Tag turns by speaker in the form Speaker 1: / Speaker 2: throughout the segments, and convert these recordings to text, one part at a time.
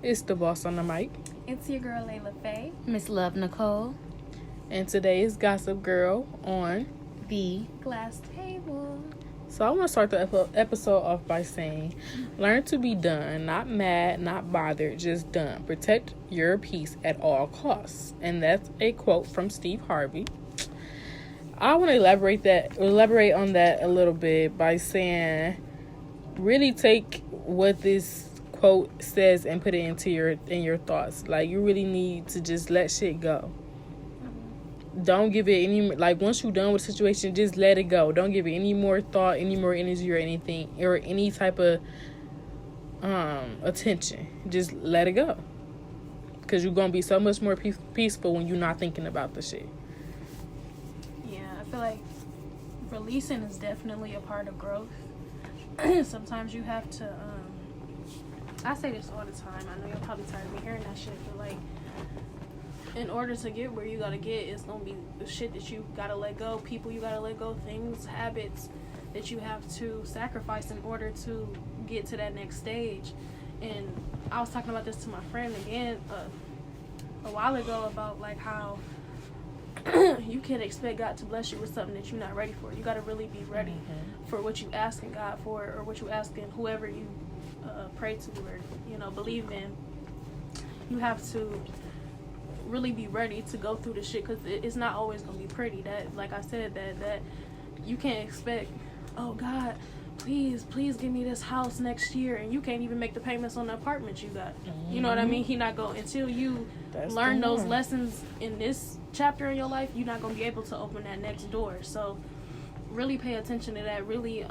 Speaker 1: It's the boss on the mic.
Speaker 2: It's your girl Layla Faye.
Speaker 3: Miss Love Nicole.
Speaker 1: And today is Gossip Girl on
Speaker 3: The
Speaker 2: Glass Table.
Speaker 1: So I want to start the episode off by saying, learn to be done, not mad, not bothered, just done. Protect your peace at all costs. And that's a quote from Steve Harvey. I want to elaborate on that a little bit by saying, really take what this quote says and put it into your thoughts. Like, you really need to just let shit go. Don't give it any, like, once you're done with the situation, just let it go. Don't give it any more thought, any more energy, or anything, or any type of attention. Just let it go, because you're gonna be so much more peaceful when you're not thinking about the shit.
Speaker 2: Yeah, I feel like releasing is definitely a part of growth. Sometimes you have to I say this all the time, I know you're probably tired of me hearing that shit, but like, in order to get where you gotta get, it's gonna be the shit that you gotta let go, people you gotta let go, things, habits that you have to sacrifice in order to get to that next stage. And I was talking about this to my friend again a while ago about like how you can't expect God to bless you with something that you're not ready for. You gotta really be ready for what you asking God for, or what you asking whoever you pray to, or believe in. You have to really be ready to go through the shit, because it's not always gonna be pretty. That, like I said, that you can't expect, oh God, please give me this house next year, and you can't even make the payments on the apartment you got. You know what I mean? He not going, until you learn those lessons in this chapter in your life, you're not gonna be able to open that next door. So really pay attention to that. Really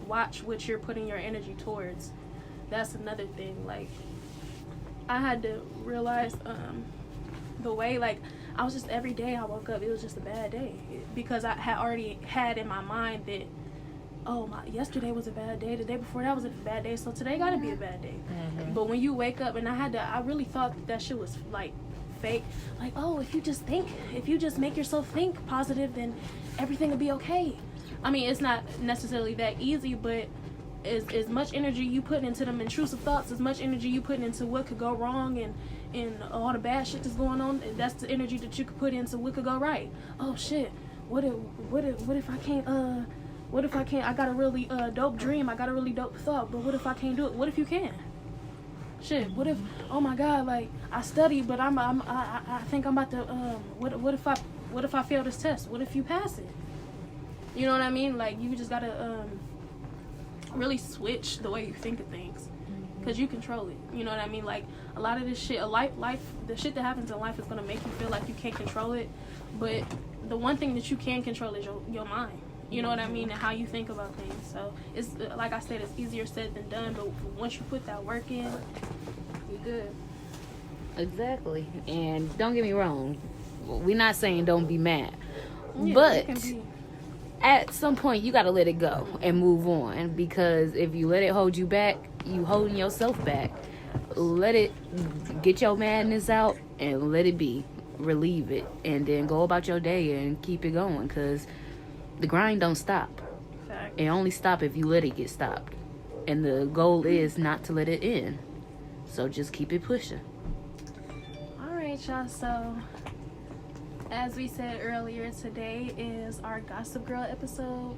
Speaker 2: watch what you're putting your energy towards. That's another thing. Like, I had to realize the way, like, I was just, every day I woke up, it was just a bad day, because I had already had in my mind that, yesterday was a bad day, the day before that was a bad day, so today gotta be a bad day. But when you wake up, and I really thought that shit was like fake, like, if you just make yourself think positive, then everything will be okay. I mean, it's not necessarily that easy, but as much energy you put into them intrusive thoughts, as much energy you put into what could go wrong, and all the bad shit that's going on, that's the energy that you could put into what could go right. Oh shit, what if I can't, I got a really dope dream, I got a really dope thought, but what if I can't do it? What if you can? Shit, what if, oh my God, like, I studied, but I think I'm about to, what if I fail this test? What if you pass it? You know what I mean? Like, you just gotta really switch the way you think of things, because you control it. You know what I mean? Like, a lot of this shit, the shit that happens in life is gonna make you feel like you can't control it, but the one thing that you can control is your mind. You know what I mean? And how you think about things. So it's, like I said, it's easier said than done, but once you put that work in, you're good.
Speaker 3: Exactly. And don't get me wrong, we're not saying don't be mad,
Speaker 2: Yeah,
Speaker 3: but
Speaker 2: you can be.
Speaker 3: at some point you gotta let it go and move on, because if you let it hold you back, you holding yourself back. Let it, get your madness out and let it be, relieve it, and then go about your day and keep it going, because the grind don't stop.
Speaker 2: Fact.
Speaker 3: It only stop if you let it get stopped, and the goal is not to let it end. So just keep it pushing.
Speaker 2: All right, y'all. So, as we said earlier, today is our Gossip Girl episode.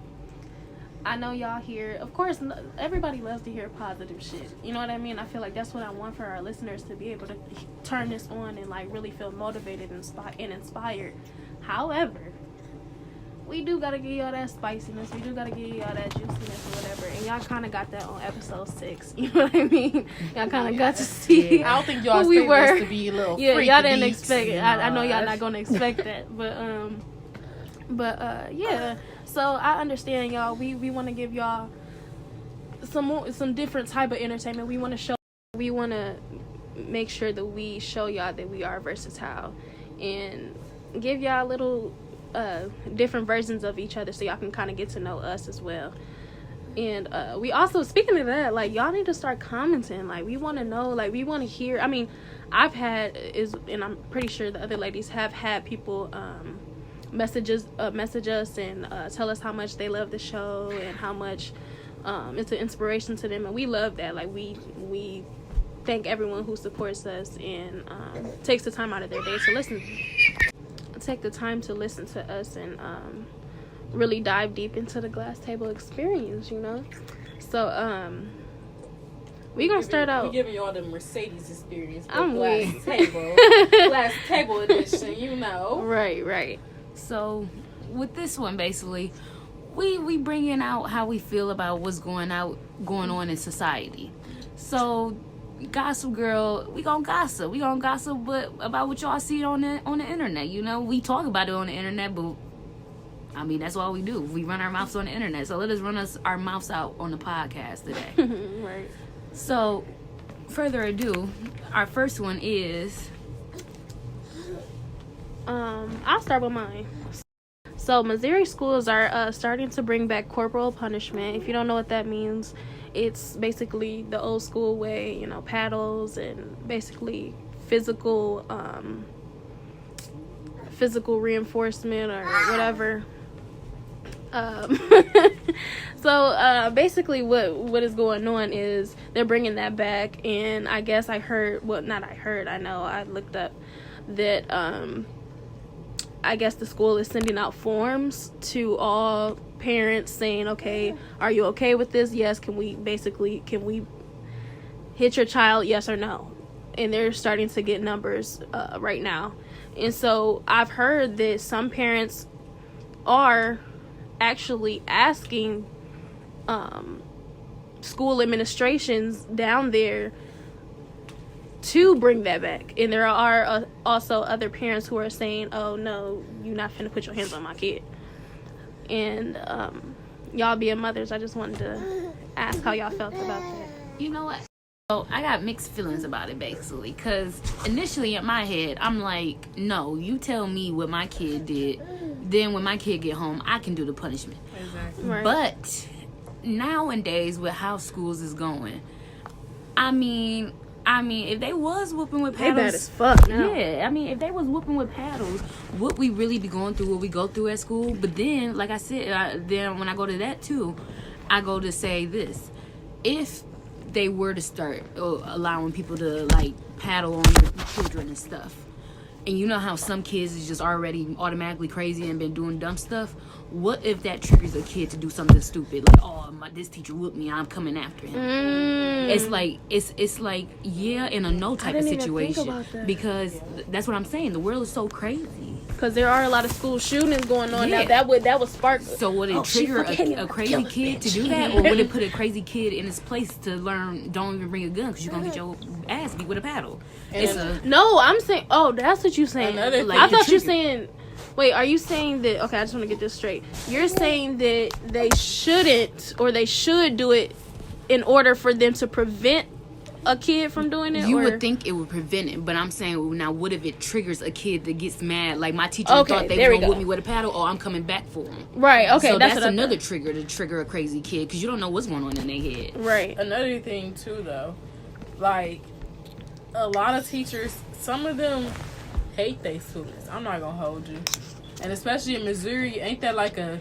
Speaker 2: I know y'all hear, of course, everybody loves to hear positive shit. You know what I mean? I feel like that's what I want for our listeners, to be able to turn this on and like really feel motivated and inspired. However, we do gotta give y'all that spiciness. We do gotta give y'all that juiciness or whatever. And y'all kind of got that on episode 6. You know what I mean? Y'all kind of got to see.
Speaker 1: I don't think y'all
Speaker 2: who we
Speaker 1: expected
Speaker 2: were.
Speaker 1: us to be a little
Speaker 2: Yeah,
Speaker 1: freaky
Speaker 2: y'all didn't
Speaker 1: beaks.
Speaker 2: expect it. I know y'all not gonna expect that, but yeah. So I understand, y'all. We want to give y'all some different type of entertainment. We want to make sure that we show y'all that we are versatile, and give y'all little different versions of each other, so y'all can kind of get to know us as well. And we also, speaking of that, like, y'all need to start commenting. Like, we want to know, like, we want to hear. I mean, and I'm pretty sure the other ladies have had people message us and tell us how much they love the show and how much it's an inspiration to them, and we love that. Like, we thank everyone who supports us and takes the time out of their day to listen. Take the time to listen to us and really dive deep into the Glass Table experience, you know. So we're gonna start out.
Speaker 1: We're giving y'all the Mercedes experience.
Speaker 2: I'm
Speaker 1: Glass Table. Glass Table edition, you know.
Speaker 2: Right.
Speaker 3: So with this one, basically, we bringing out how we feel about what's going on in society. So, Gossip Girl, we gonna gossip, but about what y'all see on the internet. You know, we talk about it on the internet, but I mean that's all we do. We run our mouths on the internet. So let us run our mouths out on the podcast today.
Speaker 2: Right.
Speaker 3: So, further ado, our first one is.
Speaker 2: I'll start with mine. So Missouri schools are starting to bring back corporal punishment. If you don't know what that means, it's basically the old school way, you know, paddles and basically physical reinforcement or whatever. So basically what is going on is they're bringing that back, and I guess I know I looked up that I guess the school is sending out forms to all parents saying, okay, are you okay with this? Yes. Can we hit your child? Yes or no? And they're starting to get numbers right now. And so I've heard that some parents are actually asking school administrations down there to bring that back. And there are also other parents who are saying, oh no, you're not finna put your hands on my kid. And y'all being mothers, I just wanted to ask how y'all felt about that.
Speaker 3: You know what? So I got mixed feelings about it, basically, because initially in my head I'm like, no, you tell me what my kid did, then when my kid get home I can do the punishment.
Speaker 1: Exactly.
Speaker 2: Right.
Speaker 3: But nowadays with how schools is going, I mean, if they was whooping with paddles,
Speaker 2: they bad as fuck now.
Speaker 3: Yeah, I mean, if they was whooping with paddles, would we really be going through what we go through at school? But then, like I said, then when I go to that too, I go to say this: if they were to start allowing people to like paddle on your children and stuff, and you know how some kids is just already automatically crazy and been doing dumb stuff. What if that triggers a kid to do something stupid, like, oh, this teacher whooped me, I'm coming after him? It's like yeah, in a no type of situation, because that's what I'm saying. The world is so crazy.
Speaker 2: Because there are a lot of school shootings going on
Speaker 3: Yeah.
Speaker 2: now. That would spark.
Speaker 3: So would it trigger a crazy kid to do that, or would it put a crazy kid in his place to learn don't even bring a gun because you're gonna get your ass beat with a paddle?
Speaker 2: No, I'm saying. Oh, that's what you're saying.
Speaker 1: Like,
Speaker 2: I thought you were saying. Wait, are you saying that? Okay, I just want to get this straight. You're saying that they shouldn't, or they should do it in order for them to prevent a kid from doing it?
Speaker 3: You
Speaker 2: or?
Speaker 3: would think it would prevent it, but I'm saying, now what if it triggers a kid that gets mad? Like my teacher
Speaker 2: Okay,
Speaker 3: thought they
Speaker 2: there
Speaker 3: were
Speaker 2: we
Speaker 3: gonna
Speaker 2: go.
Speaker 3: whip me with a paddle, or I'm coming back for them.
Speaker 2: Right. Okay,
Speaker 3: So that's
Speaker 2: what I
Speaker 3: another
Speaker 2: thought.
Speaker 3: trigger to trigger a crazy kid, because you don't know what's going on in their head.
Speaker 2: Right.
Speaker 1: Another thing too, though, like a lot of teachers, some of them hate their students. I'm not gonna hold you, and especially in Missouri, ain't that like a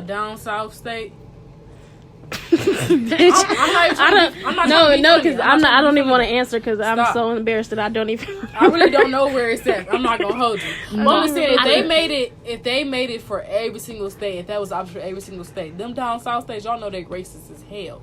Speaker 1: down south state?
Speaker 2: Bitch, I don't even want to answer because I'm so embarrassed that I don't even.
Speaker 1: I really don't know where it's at. I'm not gonna hold you. But I'm saying if they made it for every single state, if that was the option for every single state, them down south states, y'all know they racist as hell.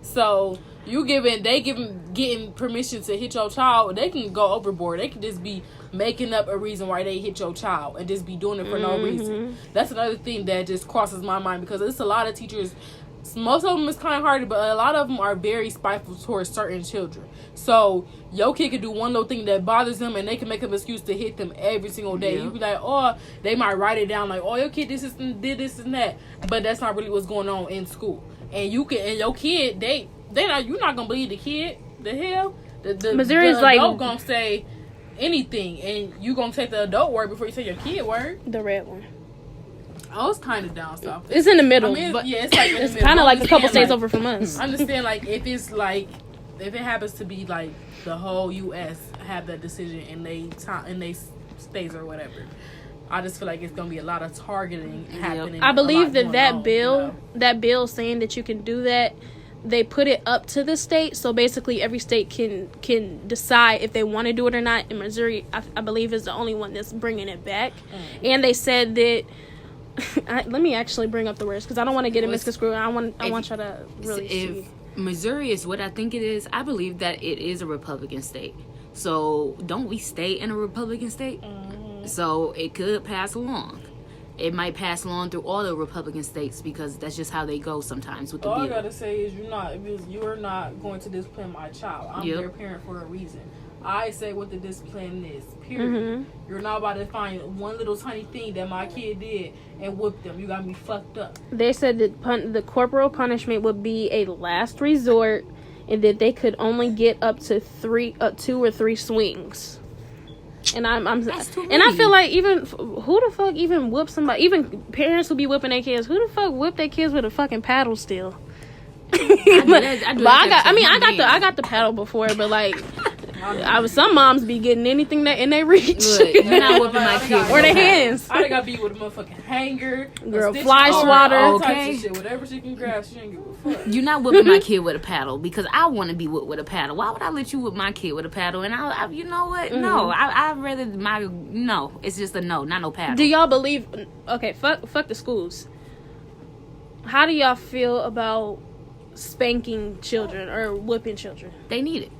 Speaker 1: So getting permission to hit your child, they can go overboard. They can just be making up a reason why they hit your child and just be doing it for no reason. That's another thing that just crosses my mind, because it's a lot of teachers. Most of them is kind-hearted, but a lot of them are very spiteful towards certain children. So your kid can do one little thing that bothers them, and they can make an excuse to hit them every single day. Yeah. You be like, oh, they might write it down like, oh, your kid did this and that, but that's not really what's going on in school. And your kid, you're not gonna believe the kid. The hell,
Speaker 2: Missouri's
Speaker 1: the adult gonna say anything, and you gonna take the adult word before you say your kid word.
Speaker 2: The red one.
Speaker 1: Oh, it's kind of down south.
Speaker 2: It's in the middle.
Speaker 1: I mean, but yeah, it's like in the middle.
Speaker 2: Kind of like a couple states over from us.
Speaker 1: I understand, like, if it happens to be like the whole U.S. have that decision in they states or whatever, I just feel like it's gonna be a lot of targeting happening.
Speaker 2: I believe that bill saying that you can do that, they put it up to the state. So basically, every state can decide if they want to do it or not. And Missouri, I believe, is the only one that's bringing it back. And they said that. Let me actually bring up the words because I don't want to get it misconstrued. I want y'all to really see.
Speaker 3: If Missouri is what I think it is, I believe that it is a Republican state. So don't we stay in a Republican state? So it could pass along. It might pass along through all the Republican states because that's just how they go sometimes with the
Speaker 1: All
Speaker 3: bill.
Speaker 1: I gotta say is you're not going to discipline my child. I'm their parent for a reason. I say what the discipline is. Period. You're not about to find one little tiny thing that my kid did and whoop them. You got me fucked up.
Speaker 2: They said that the corporal punishment would be a last resort, and that they could only get up to 2 or 3 swings. And I feel like even who the fuck even whoop somebody? Even parents who be whipping their kids. Who the fuck whip their kids with a fucking paddle still? I got the paddle before, but like. Some moms be getting anything that in their reach.
Speaker 3: Look, you're not whipping my kid
Speaker 2: or their hands.
Speaker 1: I got beat with a motherfucking hanger,
Speaker 2: girl, fly swatter,
Speaker 1: okay. Shit. Whatever she can grab, she ain't give a fuck.
Speaker 3: You're not whipping my kid with a paddle because I want to be whipped with a paddle. Why would I let you whip my kid with a paddle? And I you know what? No, I'd rather no. It's just a no, not no paddle.
Speaker 2: Do y'all believe? Okay, fuck the schools. How do y'all feel about spanking children or whipping children?
Speaker 3: They need it.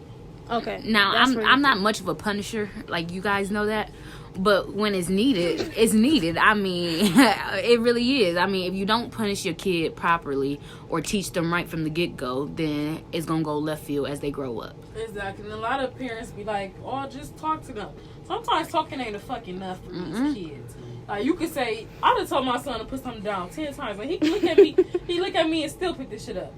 Speaker 2: Okay.
Speaker 3: Now I'm not much of a punisher, like you guys know that, but when it's needed, it's needed. I mean, it really is. I mean, if you don't punish your kid properly or teach them right from the get-go, then it's gonna go left field as they grow up.
Speaker 1: Exactly. And a lot of parents be like, "Oh, just talk to them." Sometimes talking ain't fucking enough for these kids. Like you could say, I done told my son to put something down 10 times, and he look at me and still pick this shit up.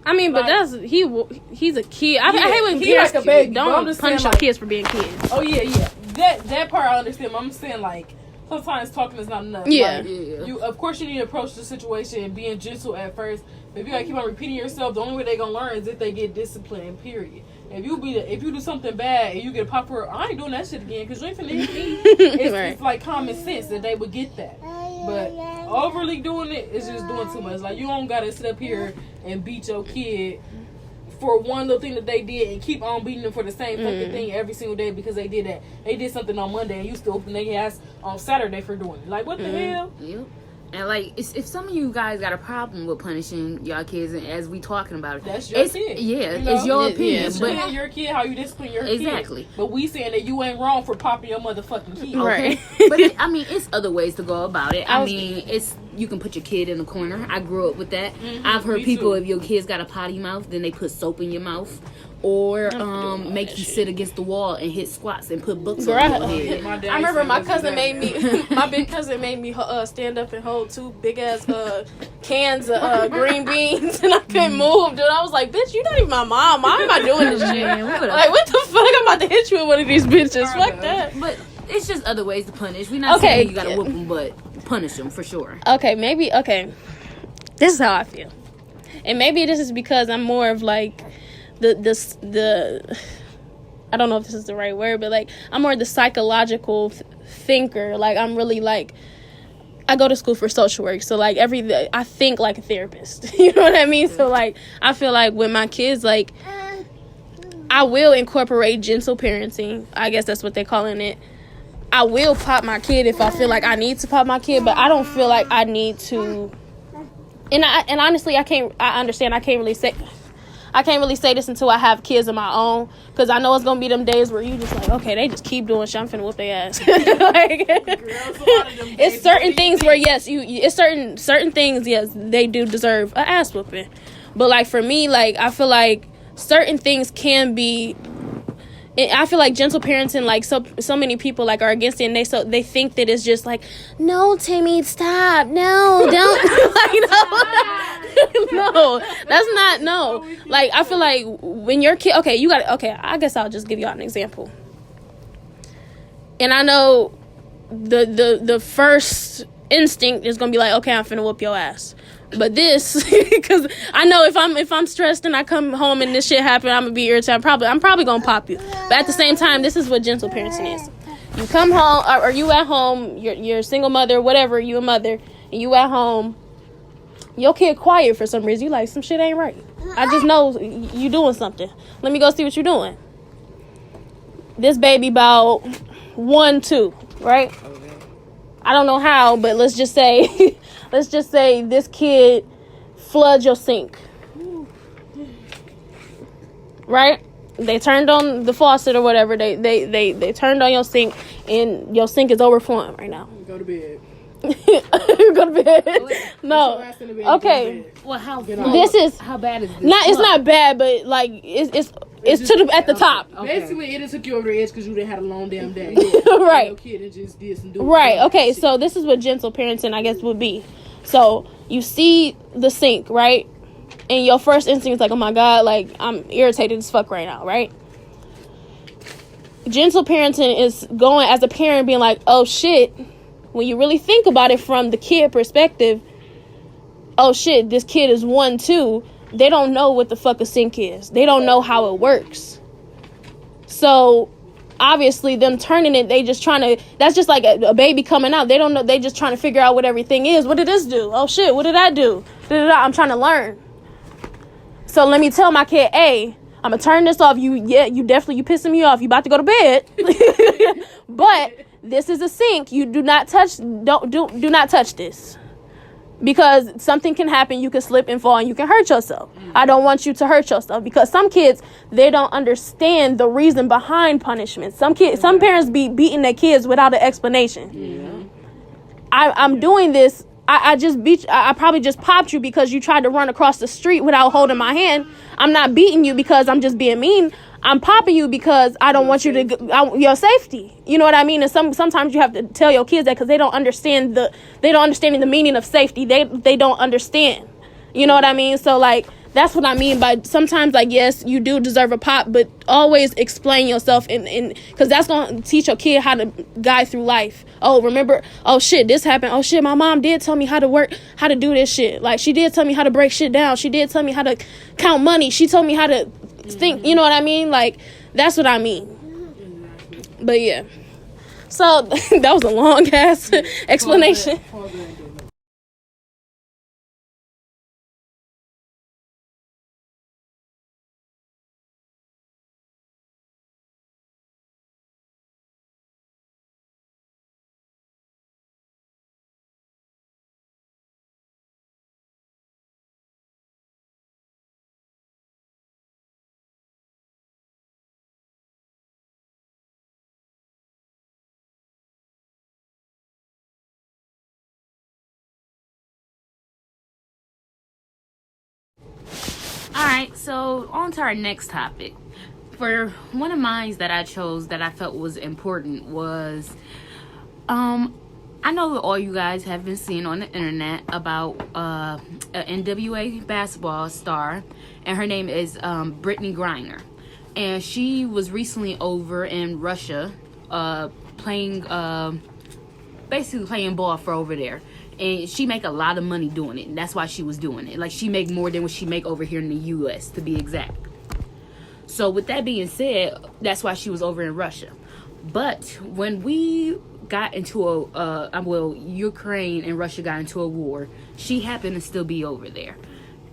Speaker 2: I mean, but
Speaker 1: like,
Speaker 2: he's a kid. I hate when
Speaker 1: he
Speaker 2: parents
Speaker 1: like a baby,
Speaker 2: don't punish your kids for being kids.
Speaker 1: Oh yeah. That part I understand. But I'm saying like sometimes talking is not enough.
Speaker 2: Yeah.
Speaker 1: Like, you of course you need to approach the situation and being gentle at first. But if you gotta keep on repeating yourself, the only way they gonna learn is if they get disciplined. Period. If you do something bad and you get a pop for, I ain't doing that shit again because you ain't finna hit me. It's like common sense that they would get that. But overly doing it is just doing too much. Like you don't gotta sit up here and beat your kid for one little thing that they did and keep on beating them for the same fucking thing every single day because they did that. They did something on Monday and you still open their ass on Saturday for doing it. Like what the hell?
Speaker 3: Yep. And like, if some of you guys got a problem with punishing y'all kids, and as we talking about it,
Speaker 1: that's your kid.
Speaker 3: Yeah, it's your opinion.
Speaker 1: It's
Speaker 3: but
Speaker 1: your kid, how you discipline your kid.
Speaker 3: Exactly.
Speaker 1: But we saying that you ain't wrong for popping your motherfucking kid.
Speaker 2: Right.
Speaker 3: But I mean, it's other ways to go about it. I mean, you can put your kid in the corner. I grew up with that. I've heard people, if your kid's got a potty mouth, then they put soap in your mouth. Or make you sit against the wall and hit squats and put books on your head.
Speaker 2: I remember my cousin made me, my big cousin made me stand up and hold 2 big ass cans of green beans, and I couldn't move. Dude, I was like, "Bitch, you not even my mom. Why am I doing this shit? Like, what the fuck? I'm about to hit you with one of these bitches. Fuck that."
Speaker 3: But it's just other ways to punish. We're not saying you gotta whoop them, but punish them for sure.
Speaker 2: Okay. This is how I feel, and maybe this is because I'm more of like. The I don't know if this is the right word, but like I'm more the psychological thinker. Like I'm really like I go to school for social work, so like I think like a therapist. You know what I mean? So like I feel like with my kids, like I will incorporate gentle parenting. I guess that's what they're calling it. I will pop my kid if I feel like I need to pop my kid, but I don't feel like I need to. And honestly, I can't really say this until I have kids of my own, because I know it's gonna be them days where you just like, okay, they just keep doing shit, I'm finna whoop their ass. Like, it's certain things where yes, it's certain things, yes, they do deserve an ass whooping. But like for me, like I feel like certain things can be. I feel like gentle parenting, like so many people like are against it, and they think that it's just like, no, Timmy, stop, no, don't, like, no, that's not, no. Like I feel like when your kid, I guess I'll just give y'all an example. And I know the first instinct is gonna be like, okay, I'm finna whoop your ass. But this, because I know if I'm stressed and I come home and this shit happen, I'm gonna be irritated. I'm probably gonna pop you. But at the same time, this is what gentle parenting is. You come home, or you at home, you're a single mother, whatever, you a mother, and you at home, your kid quiet for some reason. You like, some shit ain't right.
Speaker 4: I just know you doing something. Let me go see what you're doing. This baby about 1, 2, right? I don't know how, but let's just say this kid floods your sink. Right? They turned on the faucet or whatever. They turned on your sink, and your sink is overflowing right now.
Speaker 1: Go to bed.
Speaker 4: Go to bed. No. Okay.
Speaker 3: Well, how
Speaker 4: This is
Speaker 3: how bad is this?
Speaker 4: it's not bad, but like it's to the at the top.
Speaker 3: Okay.
Speaker 1: Basically, it took you over the edge because you didn't had a long damn day.
Speaker 4: Right.
Speaker 1: Your kid and just did some
Speaker 4: Right. Okay. So this is what gentle parenting, I guess, would be. So you see the sink, right? And your first instinct is like, oh my God, like I'm irritated as fuck right now, right? Gentle parenting is going as a parent being like, oh shit, when you really think about it from the kid perspective, oh shit, this kid is 1, 2. They don't know what the fuck a sink is. They don't know how it works. So obviously them turning it, they just trying to, that's just like a baby coming out. They don't know, they just trying to figure out what everything is. What did this do? Oh shit, what did I do? I'm trying to learn. So let me tell my kid, hey, I'm gonna turn this off. You pissing me off. You about to go to bed. But this is a sink. You do not touch this. Because something can happen, you can slip and fall and you can hurt yourself. I don't want you to hurt yourself, because some kids, they don't understand the reason behind punishment. Some parents be beating their kids without an explanation. I'm doing this. I just beat you. I probably just popped you because you tried to run across the street without holding my hand. I'm not beating you because I'm just being mean. I'm popping you because I don't want you to your safety. You know what I mean? And sometimes you have to tell your kids that because they don't understand the meaning of safety. They don't understand. You know what I mean? So like that's what I mean by sometimes, like, yes, you do deserve a pop, but always explain yourself and because that's gonna teach your kid how to guide through life. Oh, remember, oh shit, this happened. Oh shit, my mom did tell me how to do this shit. Like she did tell me how to break shit down. She did tell me how to count money. She told me how to think, you know what I mean? Like that's what I mean. But yeah. So that was a long ass explanation.
Speaker 3: Alright, so on to our next topic. For one of mine that I chose that I felt was important was I know that all you guys have been seeing on the internet about an NWA basketball star, and her name is Brittany Griner. And she was recently over in Russia basically playing ball for over there. And she make a lot of money doing it. And that's why she was doing it. Like, she make more than what she make over here in the U.S., to be exact. So, with that being said, that's why she was over in Russia. But when we got into Ukraine and Russia got into a war, she happened to still be over there.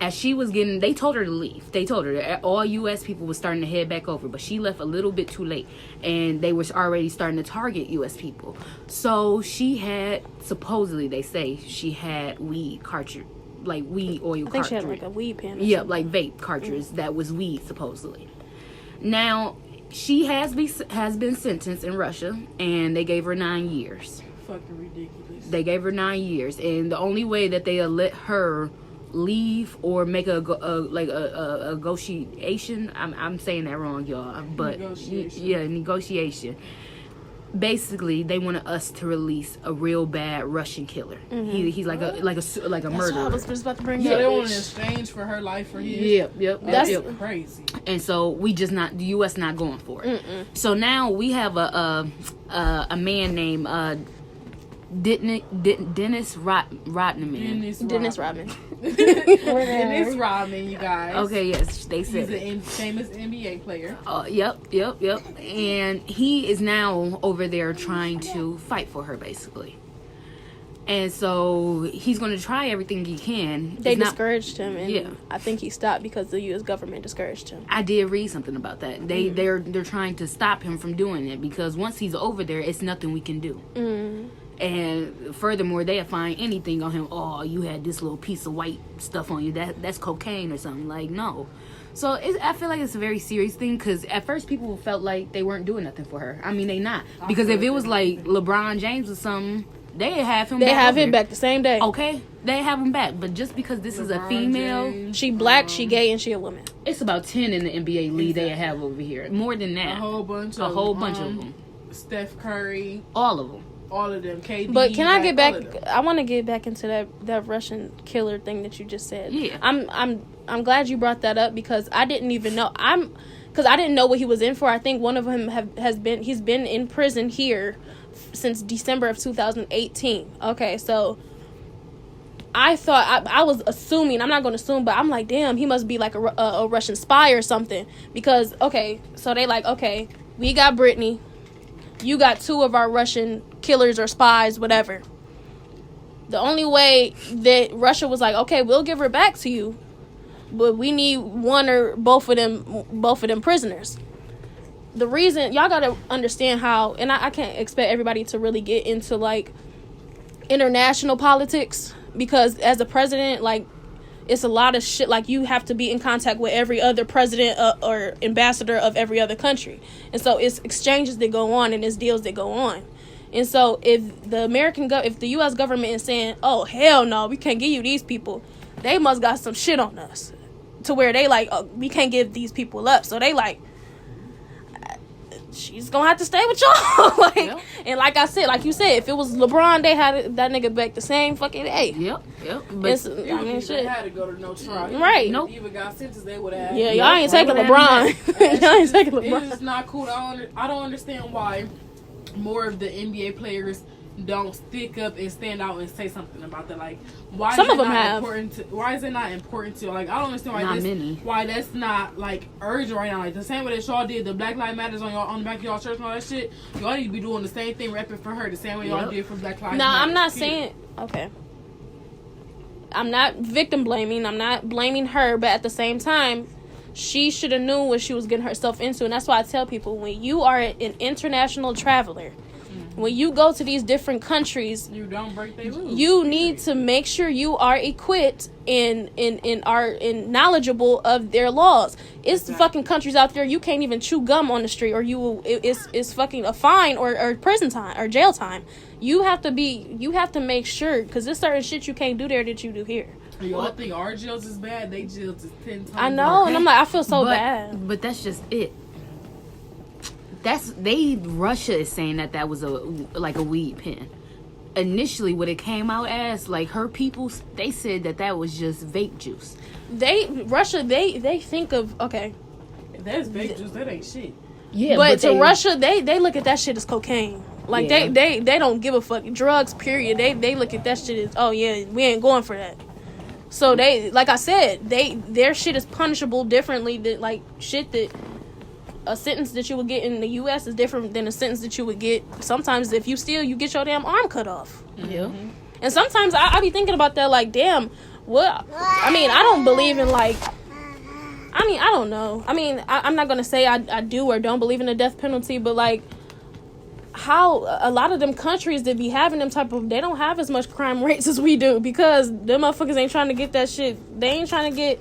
Speaker 3: As she was they told her to leave. They told her that all U.S. people were starting to head back over, but she left a little bit too late, and they were already starting to target U.S. people. So she had, supposedly they say, she had weed cartridge, like weed oil cartridge.
Speaker 4: I think she had like a weed pen.
Speaker 3: Yeah, like vape cartridge that was weed, supposedly. Now, she has been sentenced in Russia, and they gave her 9 years.
Speaker 1: Fucking ridiculous.
Speaker 3: They gave her 9 years, and the only way that they'll let her leave or make a negotiation. I'm saying that wrong, y'all. But negotiation. Basically, they wanted us to release a real bad Russian killer. Mm-hmm. He's like a murderer.
Speaker 4: What I was just about to bring
Speaker 1: So
Speaker 4: up.
Speaker 1: they want an exchange for her life for his.
Speaker 3: Yep.
Speaker 1: That's
Speaker 3: yep.
Speaker 1: crazy.
Speaker 3: And so the U.S. not going for it. Mm-mm. So now we have a man named Dennis Rodman.
Speaker 4: Dennis Rodman.
Speaker 1: Dennis Rodman, you guys.
Speaker 3: Okay, yes, they said
Speaker 1: he's a famous NBA player.
Speaker 3: Yep. And he is now over there trying to fight for her, basically. And so he's going to try everything he can.
Speaker 4: They
Speaker 3: It's not-
Speaker 4: discouraged him, and
Speaker 3: Yeah.
Speaker 4: I think he stopped because the U.S. government discouraged him.
Speaker 3: I did read something about that. They're trying to stop him from doing it because once he's over there, it's nothing we can do. And furthermore, they'll find anything on him. Oh, you had this little piece of white stuff on you. That's cocaine or something. Like, no. So I feel like it's a very serious thing because at first people felt like they weren't doing nothing for her. I mean, they not. Because if it was like LeBron James or something, they'd have him
Speaker 4: They
Speaker 3: back.
Speaker 4: have
Speaker 3: over
Speaker 4: him
Speaker 3: there.
Speaker 4: back the same day.
Speaker 3: Okay, they have him back. But just because this is a
Speaker 1: LeBron
Speaker 3: female,
Speaker 1: James,
Speaker 4: She black, she gay, and she a woman.
Speaker 3: it's about 10 in the NBA league they have over here. More than
Speaker 1: a
Speaker 3: that.
Speaker 1: whole bunch
Speaker 3: A
Speaker 1: of
Speaker 3: whole bunch of them.
Speaker 1: Steph Curry,
Speaker 3: All of them.
Speaker 1: all of them. KD.
Speaker 4: But can I get
Speaker 1: all
Speaker 4: back?
Speaker 1: of them.
Speaker 4: I want to get back into that Russian killer thing that you just said.
Speaker 3: Yeah.
Speaker 4: I'm glad you brought that up because I didn't even know. Because I didn't know what he was in for. I think one of them he's been in prison here since December of 2018. Okay, so I thought I was assuming. I'm not going to assume, but I'm like, damn, he must be like a Russian spy or something. Because okay, so they like, okay, we got Brittany. You got 2 of our Russian killers or spies, whatever. The only way that Russia was like, okay, we'll give her back to you, but we need one or both of them prisoners. The reason, y'all gotta understand how, and I can't expect everybody to really get into like international politics, because as a president, like, it's a lot of shit. Like, you have to be in contact with every other president or ambassador of every other country. And so it's exchanges that go on and it's deals that go on. And so if the U.S. government is saying, oh, hell no, we can't give you these people, they must got some shit on us to where they like, oh, we can't give these people up. So they like, she's gonna have to stay with y'all. Like,
Speaker 3: Yep.
Speaker 4: And like I said, like you said, if it was LeBron, they had that nigga back the same fucking day.
Speaker 3: Yep.
Speaker 4: It's,
Speaker 3: But
Speaker 4: I mean, shit.
Speaker 1: had to go to no trial.
Speaker 4: Right.
Speaker 1: Nope.
Speaker 3: Nope.
Speaker 1: Even got sentenced, they would have.
Speaker 4: Yeah, y'all ain't taking
Speaker 3: Nope.
Speaker 4: LeBron. Y'all ain't taking
Speaker 1: It's
Speaker 4: LeBron.
Speaker 1: just not cool. I don't understand why more of the NBA players don't stick up and stand out and say something about that. Like, why
Speaker 4: Some
Speaker 1: is
Speaker 4: of
Speaker 1: it
Speaker 4: them
Speaker 1: not
Speaker 4: have.
Speaker 1: important to, why is it not important to, like, I don't understand why
Speaker 3: Not many.
Speaker 1: why that's not like urgent right now. Like the same way that y'all did the Black Lives Matters on the back of y'all shirts and all that shit, y'all need to be doing the same thing, repping for her the same way y'all
Speaker 3: Yep.
Speaker 1: did for Black Lives
Speaker 4: No,
Speaker 1: Matter.
Speaker 4: I'm not
Speaker 1: Period.
Speaker 4: saying, okay. I'm not victim blaming. I'm not blaming her, but at the same time, she should have knew what she was getting herself into. And that's why I tell people, when you are an international traveler, when you go to these different countries,
Speaker 1: You don't break they rules.
Speaker 4: you need to make sure you are equipped and knowledgeable of their laws. It's the fucking countries out there you can't even chew gum on the street, or it's fucking a fine or prison time or jail time. You have to make sure, because there's certain shit you can't do there that you do here.
Speaker 1: Y'all think our jails is bad? They jails is 10 times.
Speaker 4: I know, and I'm like, I feel so
Speaker 3: but,
Speaker 4: bad.
Speaker 3: But that's just it. Russia is saying that was a weed pen. Initially, what it came out as, like, her people, they said that was just vape juice.
Speaker 4: Russia, they think of, okay,
Speaker 1: That's fake juice. That ain't shit.
Speaker 3: Yeah,
Speaker 4: but to Russia, they look at that shit as cocaine. Like,
Speaker 3: Yeah.
Speaker 4: they don't give a fuck. Drugs, period. They look at that shit as, oh yeah, we ain't going for that. So they, like I said, their shit is punishable differently than, like, shit that a sentence that you would get in the U.S. is different than a sentence that you would get. Sometimes if you steal, you get your damn arm cut off.
Speaker 3: Yeah.
Speaker 4: And sometimes I be thinking about that, like, damn, what? I mean, I don't believe in, like, I mean, I don't know. I mean, I'm not going to say I do or don't believe in the death penalty, but, like, how a lot of them countries that be having them type of, they don't have as much crime rates as we do, because them motherfuckers ain't trying to get that shit. They ain't trying to get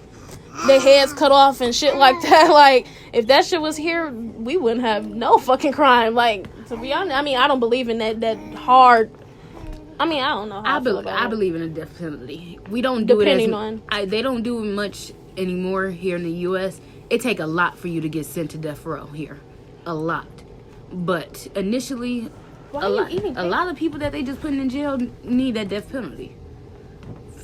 Speaker 4: their heads cut off and shit like that. Like, if that shit was here, we wouldn't have no fucking crime. Like, to be honest, I mean, I don't believe in that hard. I mean, I don't know how I feel about
Speaker 3: I
Speaker 4: it.
Speaker 3: believe in a death penalty. We don't do
Speaker 4: Depending
Speaker 3: it
Speaker 4: on-
Speaker 3: they don't do it much anymore here in the U.S. It take a lot for you to get sent to death row here, a lot. But initially,
Speaker 4: Why are you eating
Speaker 3: a lot of people that they just putting in jail need that death penalty.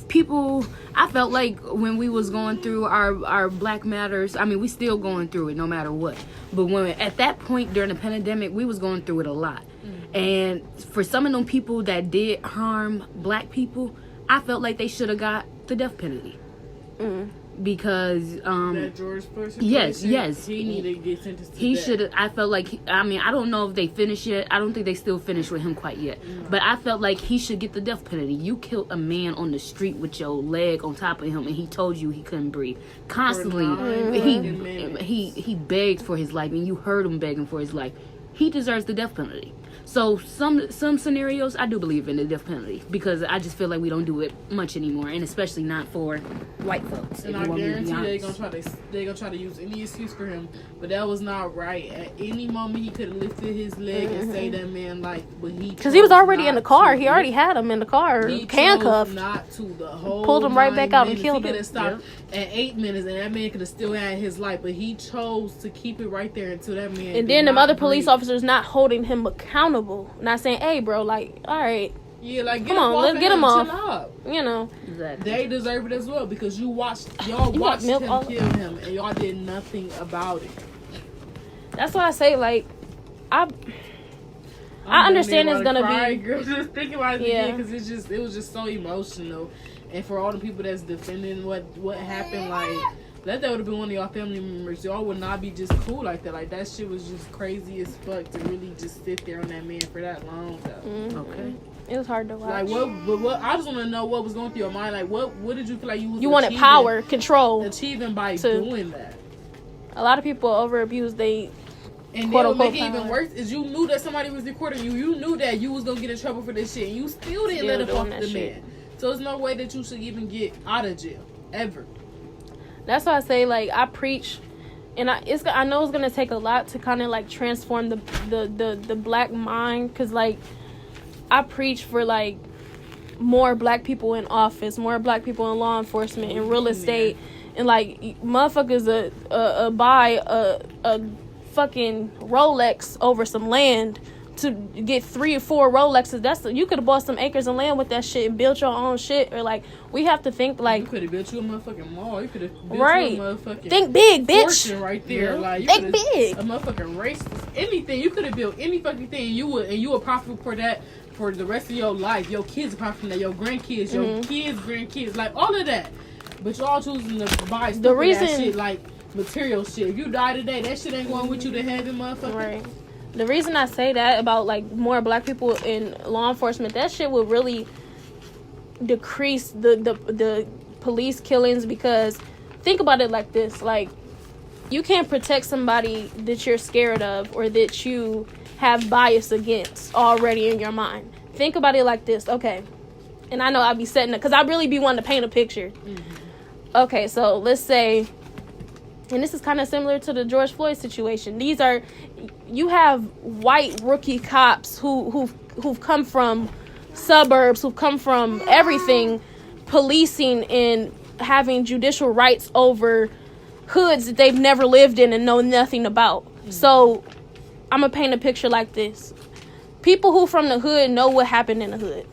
Speaker 3: People, I felt like when we was going through our Black Matters, I mean, we still going through it no matter what. But when at that point during the pandemic, we was going through it a lot. And for some of them people that did harm Black people, I felt like they should have got the death penalty. because
Speaker 1: That George Floyd
Speaker 3: yes,
Speaker 1: situation,
Speaker 3: yes.
Speaker 1: he needed to get sentenced to
Speaker 3: he
Speaker 1: death.
Speaker 3: should. I felt like I mean I don't know if they finished yet. I don't think they still finished with him quite yet. But I felt like he should get the death penalty. You killed a man on the street with your leg on top of him, and he told you he couldn't breathe. Constantly, he begged for his life, and you heard him begging for his life. He deserves the death penalty. So some scenarios I do believe in the death penalty because I just feel like we don't do it much anymore, and especially not for white folks.
Speaker 1: And I guarantee they're gonna try to use any excuse for him, but that was not right. At any moment he could have lifted his leg and say that man like, but he
Speaker 4: Because he was already in the car. He already had him in the car,
Speaker 1: he
Speaker 4: handcuffed.
Speaker 1: Not to the whole.
Speaker 4: Pulled him right back out and
Speaker 1: minutes.
Speaker 4: killed
Speaker 1: He
Speaker 4: him.
Speaker 1: could have stopped at 8 minutes, and that man could have still had his life, but he chose to keep it right there until that man.
Speaker 4: And then them other police officers not holding him accountable, not saying, "Hey, bro, like, all right,
Speaker 1: Yeah, like
Speaker 4: come on, let's get him off."
Speaker 1: Chill out.
Speaker 4: You know,
Speaker 3: Exactly.
Speaker 1: They deserve it as well because y'all watched
Speaker 4: milk
Speaker 1: him
Speaker 4: all-
Speaker 1: kill him, and y'all did nothing about it.
Speaker 4: that's why I say, like, I understand it's gonna be.
Speaker 1: Girl, just thinking about it
Speaker 4: Yeah.
Speaker 1: again because it was just so emotional, and for all the people that's defending what happened, like that would have been one of y'all family members. Y'all would not be just cool like that. Like that shit was just crazy as fuck to really just sit there on that man for that long. Though.
Speaker 3: Okay.
Speaker 4: It was hard to watch.
Speaker 1: Like what? I just want to know what was going through your mind. Like what did you feel like you was
Speaker 4: You wanted power, control.
Speaker 1: achieving by
Speaker 4: to-
Speaker 1: doing that?
Speaker 4: A lot of people over abuse. They
Speaker 1: And
Speaker 4: quote
Speaker 1: then what
Speaker 4: unquote
Speaker 1: make it even
Speaker 4: power.
Speaker 1: worse is you knew that somebody was recording you. You knew that you was gonna get in trouble for this shit, and you still didn't let it
Speaker 4: doing
Speaker 1: off
Speaker 4: that
Speaker 1: the
Speaker 4: shit.
Speaker 1: man. So there's no way that you should even get out of jail ever.
Speaker 4: That's why I say, like, I preach, and I know it's gonna take a lot to kind of like transform the black mind, cause like I preach for like more black people in office, more black people in law enforcement, in real estate, and like motherfuckers buy a fucking Rolex over some land to get 3 or 4 Rolexes. You could have bought some acres of land with that shit and built your own shit. Or like we have to think
Speaker 1: You
Speaker 4: like
Speaker 1: could have built you a motherfucking mall. You could have built
Speaker 4: Right.
Speaker 1: you a motherfucking
Speaker 4: think big, bitch.
Speaker 1: fortune right there.
Speaker 3: Yeah.
Speaker 1: Like you
Speaker 4: Think
Speaker 1: coulda-
Speaker 4: big.
Speaker 1: a motherfucking race, anything. You could have built any fucking thing. You would profit for that for the rest of your life. Your kids profit from that. Your grandkids, your kids, grandkids, like all of that. But y'all choosing to buy
Speaker 4: The
Speaker 1: the
Speaker 4: reason-
Speaker 1: shit like material shit. If you die today, that shit ain't going with you to heaven, motherfucker.
Speaker 4: Right. The reason I say that about like more black people in law enforcement, that shit would really decrease the police killings, because think about it like this, like you can't protect somebody that you're scared of or that you have bias against already in your mind. Think about it like this, okay? And I know I'll be setting it because I really be wanting to paint a picture. Okay, so let's say, and this is kind of similar to the George Floyd situation. You have white rookie cops who've come from suburbs, who've come from everything, policing and having judicial rights over hoods that they've never lived in and know nothing about. So I'm gonna paint a picture like this. People who from the hood know what happened in the hood.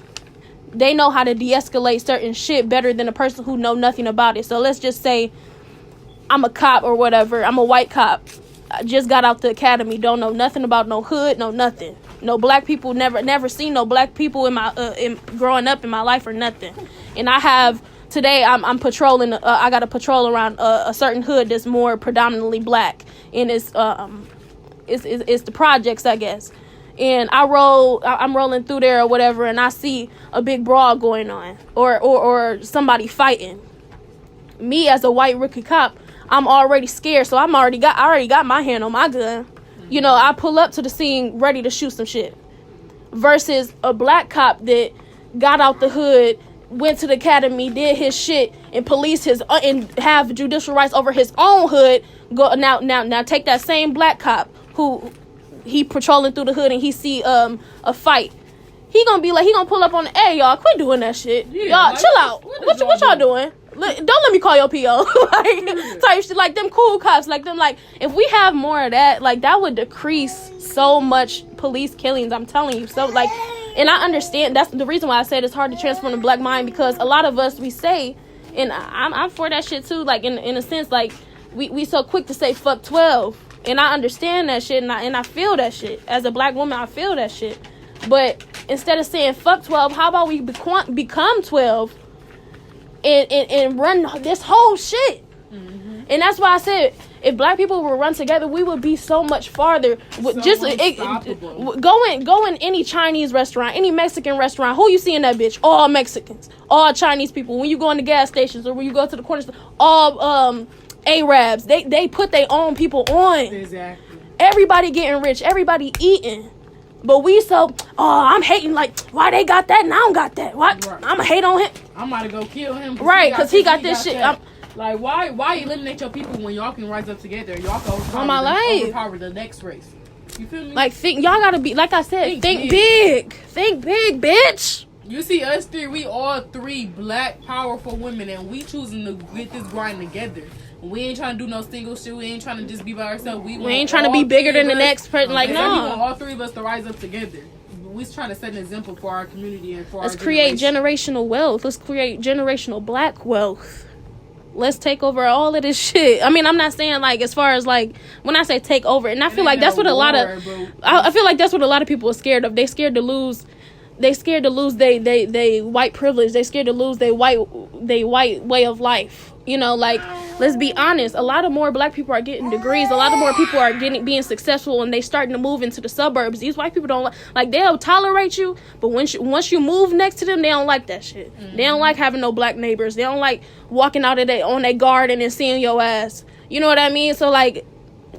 Speaker 4: They know how to de-escalate certain shit better than a person who know nothing about it. So let's just say I'm a cop or whatever. I'm a white cop. I just got out the academy. Don't know nothing about no hood, no nothing. No black people. Never seen no black people in my growing up in my life or nothing. And I have today. I'm patrolling. I got to patrol around a certain hood that's more predominantly black, and it's the projects, I guess. And I'm rolling through there or whatever, and I see a big brawl going on, or somebody fighting. Me as a white rookie cop, I'm already scared, so I already got my hand on my gun. You know, I pull up to the scene ready to shoot some shit. Versus a black cop that got out the hood, went to the academy, did his shit, and police and have judicial rights over his own hood. Now take that same black cop who he patrolling through the hood and he see a fight. He gonna pull up on the, hey, y'all, quit doing that shit.
Speaker 1: Yeah,
Speaker 4: Y'all,
Speaker 1: like,
Speaker 4: chill out.
Speaker 1: what
Speaker 4: What y'all doing? Don't let me call your PO. Like, type shit, like them cool cops, like them, like, if we have more of that, like, that would decrease so much police killings, I'm telling you. So, like, and I understand, that's the reason why I said it's hard to transform the black mind, because a lot of us, we say, and I'm for that shit too, like, in a sense, like, we so quick to say fuck 12, and I understand that shit, and I feel that shit. As a black woman, I feel that shit. But instead of saying fuck 12, how about we become 12 and run this whole shit? And that's why I said, if black people would run together, we would be so much farther.
Speaker 1: Unstoppable.
Speaker 4: Go in any Chinese restaurant, any Mexican restaurant. Who you see in that bitch? All Mexicans, all Chinese people. When you go in the gas stations or when you go to the corner store, all Arabs. They put their own people on.
Speaker 1: Exactly.
Speaker 4: Everybody getting rich. Everybody eating. But we I'm hating, like, why they got that and I don't got that? What?
Speaker 1: Right.
Speaker 4: I'ma hate on him.
Speaker 1: I'm about to go kill him.
Speaker 4: Right, because he got this shit.
Speaker 1: Like, why eliminate your people when y'all can rise up together? Y'all can overpower the next race. You feel me?
Speaker 4: Like, y'all gotta be, like I said, think big. Think big, bitch.
Speaker 1: You see us three, we all three black, powerful women, and we choosing to get this grind together. We ain't trying to do no single shit. We ain't trying to just be by ourselves. We
Speaker 4: ain't trying to be bigger than the next person. Like, no.
Speaker 1: We want all three of us to rise up together. We're trying to set an example for our community and for
Speaker 4: Let's create generational wealth. Let's create generational black wealth. Let's take over all of this shit. I mean, I'm not saying, like, as far as, like, when I say take over, and I feel like that's what I feel like that's what a lot of people are scared of. They scared to lose. They scared to lose they white privilege. They scared to lose they white way of life. You know, like, let's be honest. A lot of more black people are getting degrees. A lot of more people are being successful, and they starting to move into the suburbs. These white people don't like they'll tolerate you, but once you move next to them, they don't like that shit. They don't like having no black neighbors. They don't like walking out of on their garden and seeing your ass. You know what I mean? So, like,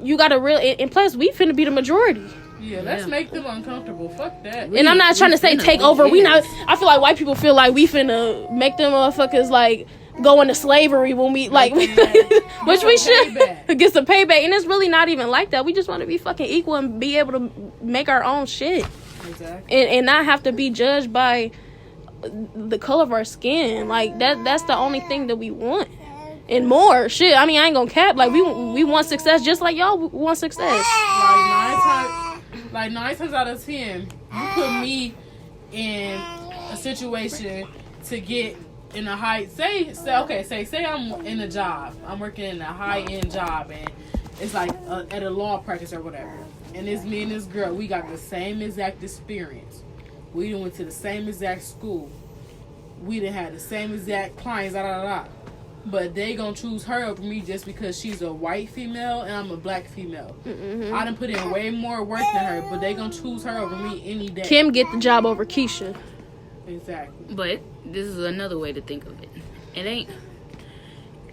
Speaker 4: you gotta and plus we finna be the majority.
Speaker 1: Yeah, let's make them uncomfortable. Fuck that.
Speaker 4: And I'm not trying to say take over. I feel like white people feel like we finna make them motherfuckers like go into slavery when we like which we should get some payback. And it's really not even like that. We just want to be fucking equal and be able to make our own shit.
Speaker 1: Exactly.
Speaker 4: And not have to be judged by the color of our skin. Like that's the only thing that we want. And more shit. I mean, I ain't gonna cap. Like we want success just like y'all want success.
Speaker 1: Like 9 times out of 10, you put me in a situation to get in a high, say I'm in a job. I'm working in a high-end job, and it's like at a law practice or whatever. And it's me and this girl. We got the same exact experience. We done went to the same exact school. We done had the same exact clients, But they gonna choose her over me just because she's a white female and I'm a black female. Mm-hmm. I done put in way more work than her, but they gonna choose her over me any day.
Speaker 4: Kim get the job over Keisha.
Speaker 1: Exactly.
Speaker 3: But this is another way to think of it.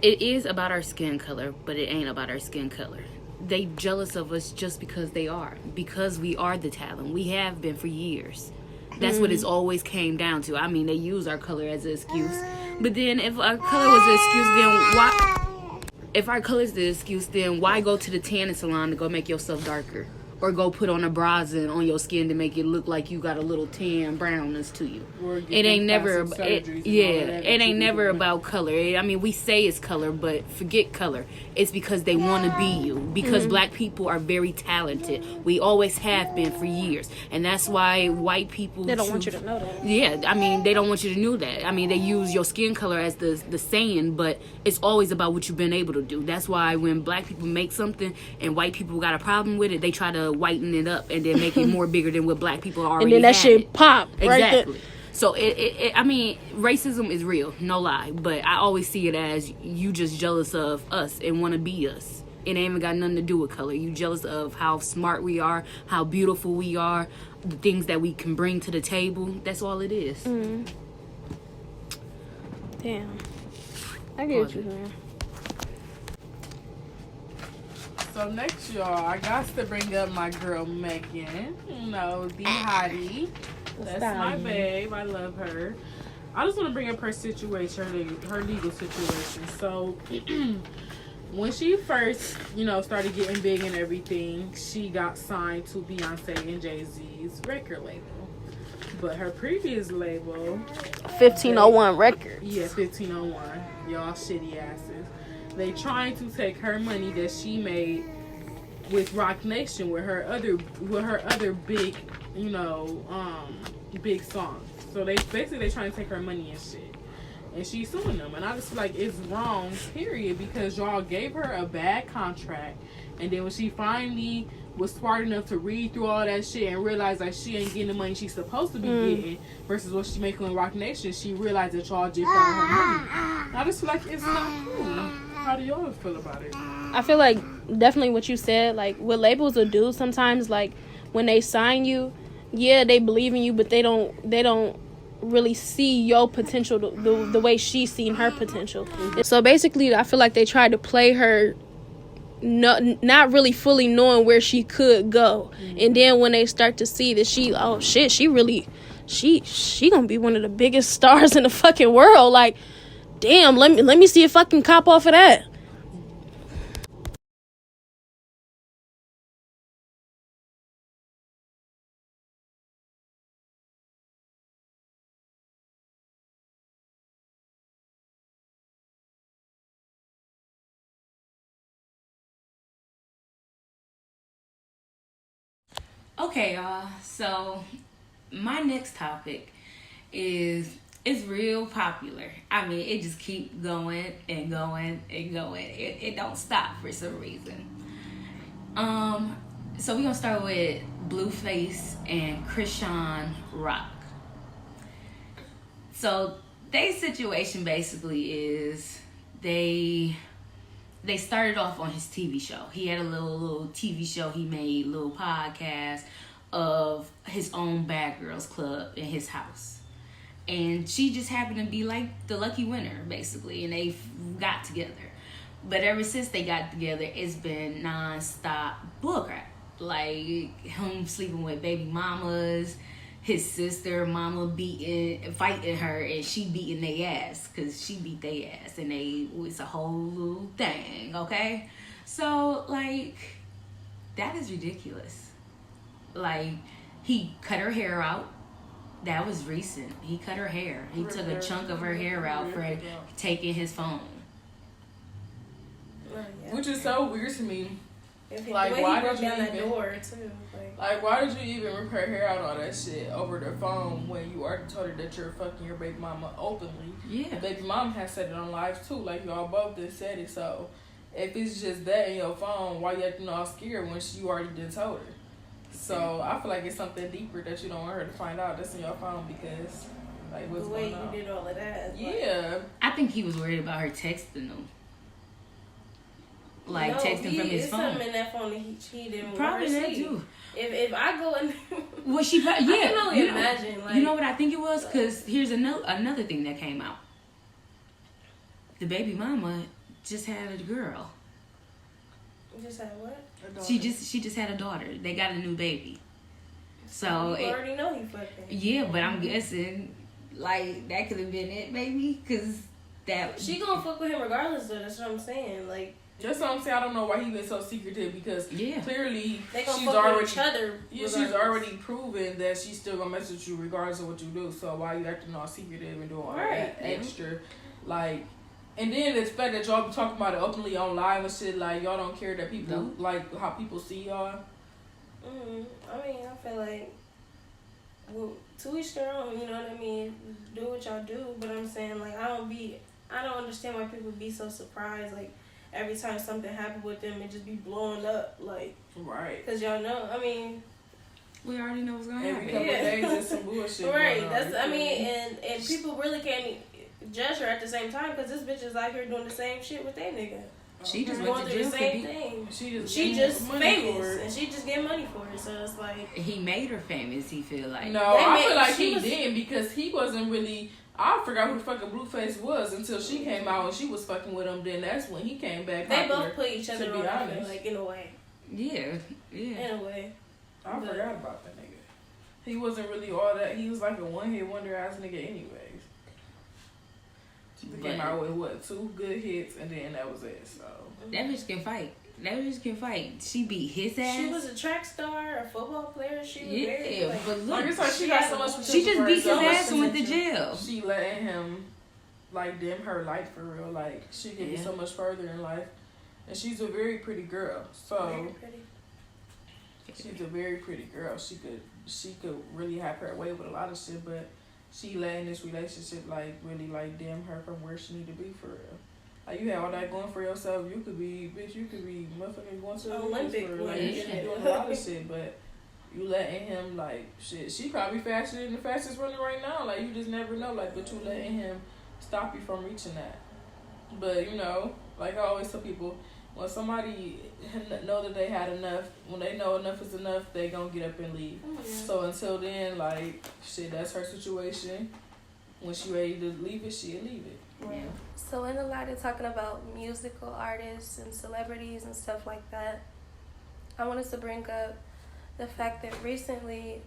Speaker 3: It is about our skin color, but it ain't about our skin color. They jealous of us just because they are. Because we are the talent. We have been for years. That's what it's always came down to. I mean, they use our color as an excuse. But then if our color was an excuse, then why? If our color is the excuse, then why go to the tanning salon to go make yourself darker? Or go put on a bronzer on your skin to make it look like you got a little tan brownness to you. It ain't never about color. I mean, we say it's color, but forget color. It's because they want to be you. Because black people are very talented. We always have been for years. And that's why white people...
Speaker 4: They don't want you to know that.
Speaker 3: Yeah, I mean, they don't want you to know that. I mean, they use your skin color as the saying, but it's always about what you've been able to do. That's why when black people make something and white people got a problem with it, they try to whiten it up and then make it more bigger than what black people already
Speaker 4: and then that shit pop
Speaker 3: exactly.
Speaker 4: Right.
Speaker 3: So I mean, racism is real, no lie. But I always see it as you just jealous of us and want to be us. It ain't even got nothing to do with color. You jealous of how smart we are, how beautiful we are, the things that we can bring to the table. That's all it is.
Speaker 4: Damn, I get what you're saying.
Speaker 1: So next, y'all, I got to bring up my girl Megan. You know, the hottie. That's my babe. I love her. I just want to bring up her situation, her legal situation. So when she first, started getting big and everything, she got signed to Beyonce and Jay-Z's record label. But her previous label,
Speaker 4: 1501 Records.
Speaker 1: Yeah, 1501. Y'all shitty asses. They trying to take her money that she made with Rock Nation with her other big, big songs. So they trying to take her money and shit. And she's suing them. And I just feel like it's wrong, period, because y'all gave her a bad contract. And then when she finally was smart enough to read through all that shit and realize that she ain't getting the money she's supposed to be getting versus what she making with Rock Nation, she realized that y'all just got her money. I just feel like it's not cool. How do y'all feel about it?
Speaker 4: I feel like definitely what you said, like what labels will do sometimes, like when they sign you, yeah, they believe in you, but they don't really see your potential the way she's seen her potential. So basically, I feel like they tried to play her, not really fully knowing where she could go. And then when they start to see that she really she gonna be one of the biggest stars in the fucking world, like, damn, let me see a fucking cop off of that.
Speaker 3: Okay, y'all. So my next topic is real popular. I mean, it just keep going and going and going. It don't stop for some reason. So we're gonna start with Blueface and Krishan Rock. So their situation basically is they started off on his TV show. He had a little TV show he made, little podcast of his own Bad Girls Club in his house. And she just happened to be like the lucky winner, basically, and they got together. But ever since they got together, it's been non-stop bullcrap. Like him sleeping with baby mamas, his sister mama fighting her, and she beating their ass because she beat their ass, and it's a whole little thing. Okay, so like that is ridiculous. Like he cut her hair out. That was recent. He cut her hair. He took a chunk of her hair out for taking his phone.
Speaker 1: Which is so weird to me.
Speaker 2: Like, why did you even door too?
Speaker 1: Like, why did you even rip her hair out, all that shit over the phone when you already told her that you're fucking your baby mama openly? Yeah. The baby mama has said it on live too. Like, y'all both just said it. So if it's just that in your phone, why you acting all scared when you already did told her? So I feel like it's something deeper that you don't want her to find out that's in your phone because, like, what's going on?
Speaker 2: The way you did all of that.
Speaker 1: Yeah.
Speaker 3: I think he was worried about her texting him. Like, texting from his phone.
Speaker 2: Something in that phone that he didn't
Speaker 3: probably
Speaker 2: want
Speaker 3: that
Speaker 2: to see.
Speaker 3: too.
Speaker 2: If I go in,
Speaker 3: well, she probably, yeah.
Speaker 2: I can only imagine. Like,
Speaker 3: you know what I think it was? Because here's another thing that came out. The baby mama just had a girl.
Speaker 2: Just had what?
Speaker 3: She just had a daughter. They got a new baby. So
Speaker 2: you already know he fucking.
Speaker 3: Yeah, but I'm guessing like that could have been it, maybe, because that
Speaker 2: she gonna fuck with him regardless. Though that's what I'm saying. Like.
Speaker 1: That's what I'm saying. I don't know why he been so secretive because clearly
Speaker 2: they gonna
Speaker 1: she's
Speaker 2: fuck
Speaker 1: already
Speaker 2: with each other.
Speaker 1: Yeah, she's already proven that she's still gonna mess with you regardless of what you do. So why you acting all secretive and doing all that extra, like? And then the fact that y'all be talking about it openly on live and shit, like y'all don't care that people like how people see y'all.
Speaker 2: I mean, I feel like, well, to each their own. You know what I mean? Do what y'all do, but I'm saying like I don't understand why people be so surprised like. Every time something happened with them, it just be blowing up, like.
Speaker 1: Right.
Speaker 2: Because y'all know, I mean.
Speaker 3: We already know what's going to happen.
Speaker 1: Every couple days, there's some bullshit.
Speaker 2: Right. That's. I mean, and people really can't judge her at the same time because this bitch is out here doing the same shit with that nigga.
Speaker 3: She just
Speaker 2: going
Speaker 3: went to
Speaker 2: through
Speaker 3: jail
Speaker 2: the same thing. She just famous, and she just get money for it. So it's like
Speaker 3: he made her famous. He feel like
Speaker 1: I feel like he did because he wasn't really. I forgot who the fucking Blueface was until she came out and she was fucking with him. Then that's when he came back.
Speaker 2: They both put each other on, like in a way.
Speaker 3: Yeah.
Speaker 2: In a way.
Speaker 1: I forgot about that nigga. He wasn't really all that. He was like a one-hit wonder ass nigga, anyways. He came out with what 2 good hits and then that was it. So
Speaker 3: that bitch can fight. She beat his ass.
Speaker 2: She was a track star, a football player. She was very, like,
Speaker 3: but look,
Speaker 1: she got so much.
Speaker 3: She just beat his ass and went to jail.
Speaker 1: She letting him like dim her light for real. Like she could be so much further in life, and she's a very pretty girl. So she's a very pretty girl. She could really have her way with a lot of shit, but she letting this relationship like really like dim her from where she need to be for real. Like you have all that going for yourself, you could be motherfucking going to the Olympics for like you doing a lot of shit, but you letting him like shit. She probably faster than the fastest runner right now. Like you just never know. Like, but you letting him stop you from reaching that. But you know, Like I always tell people, when somebody know that they had enough, when they know enough is enough, they gonna get up and leave. So until then, like, shit, that's her situation. When she ready to leave it, she'll leave it.
Speaker 2: Yeah.
Speaker 5: So in the light of talking about musical artists and celebrities and stuff like that, I wanted to bring up the fact that recently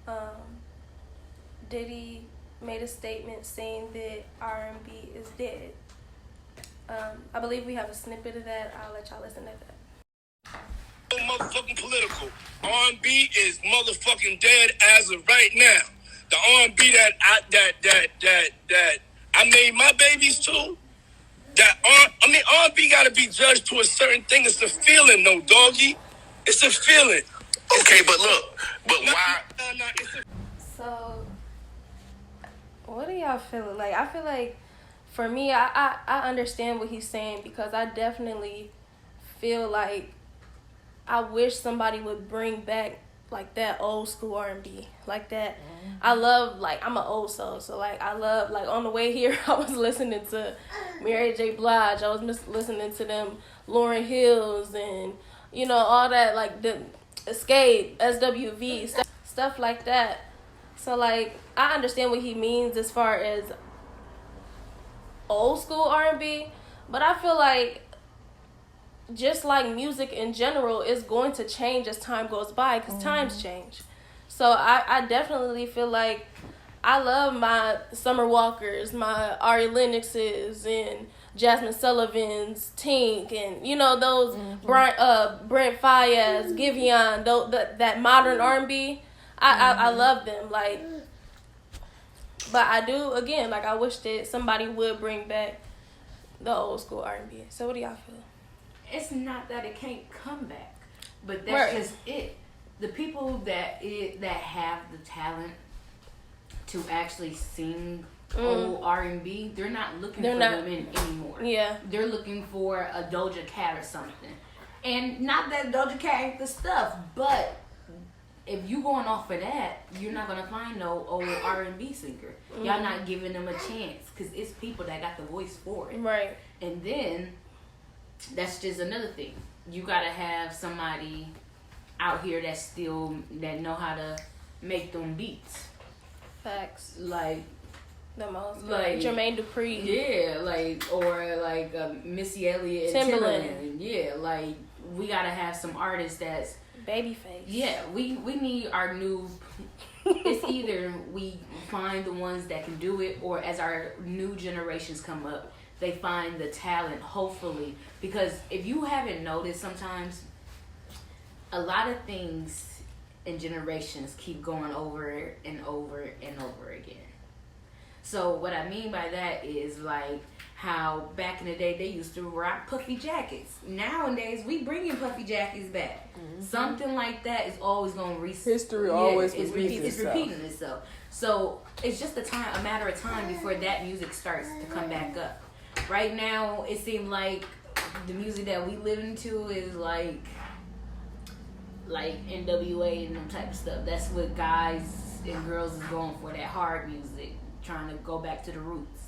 Speaker 5: Diddy made a statement saying that R&B is dead. I believe we have a snippet of that. I'll let y'all listen to that.
Speaker 6: Motherfucking political. R&B is motherfucking dead as of right now. The R&B that I made my babies to. R&B gotta be judged to a certain thing. It's a feeling, no doggy. It's a feeling. Okay, but look, but why?
Speaker 5: So, what do y'all feel like? I feel like, for me, I understand what he's saying, because I definitely feel like I wish somebody would bring back like that old school R&B, like that. I love, like, I'm an old soul, so like I love, like, on the way here I was listening to Mary J. Blige, I was listening to them Lauryn Hills and, you know, all that, like the Escape, SWV, stuff like that. So like I understand what he means as far as old school R&B, but I feel like just like music in general is going to change as time goes by, because times change. So I definitely feel like I love my Summer Walkers, my Ari Lennoxes, and Jasmine Sullivan's, Tink, and you know those Brent Faiyaz, Giveon, that modern R&B. I love them, like. But I do, again, like I wish that somebody would bring back the old school R&B. So what do y'all feel?
Speaker 3: It's not that it can't come back, but that's
Speaker 5: Right.
Speaker 3: just it. The people that have the talent to actually sing old R&B, they're not looking for them anymore.
Speaker 5: Yeah.
Speaker 3: They're looking for a Doja Cat or something. And not that Doja Cat ain't the stuff, but if you going off of that, you're not gonna find no old R&B singer. Y'all not giving them a chance, because it's people that got the voice for it.
Speaker 5: Right.
Speaker 3: And then that's just another thing. You gotta have somebody out here that know how to make them beats.
Speaker 5: Facts.
Speaker 3: Like
Speaker 5: The most.
Speaker 3: Like
Speaker 5: Jermaine Dupri.
Speaker 3: yeah, or Missy Elliott and Timbaland. Yeah, like we gotta have some artists that's
Speaker 5: Babyface.
Speaker 3: yeah. We need our new. It's either we find the ones that can do it, or as our new generations come up, they find the talent, hopefully. Because if you haven't noticed, sometimes a lot of things in generations keep going over and over and over again. So what I mean by that is like how back in the day they used to rock puffy jackets. Nowadays we bringing puffy jackets back. Something like that is always going to
Speaker 1: History always repeats
Speaker 3: it's
Speaker 1: itself.
Speaker 3: repeating itself. So it's just a matter of time before that music starts to come back up. Right now it seems like the music that we live into is like NWA and them type of stuff. That's what guys and girls is going for, that hard music, trying to go back to the roots.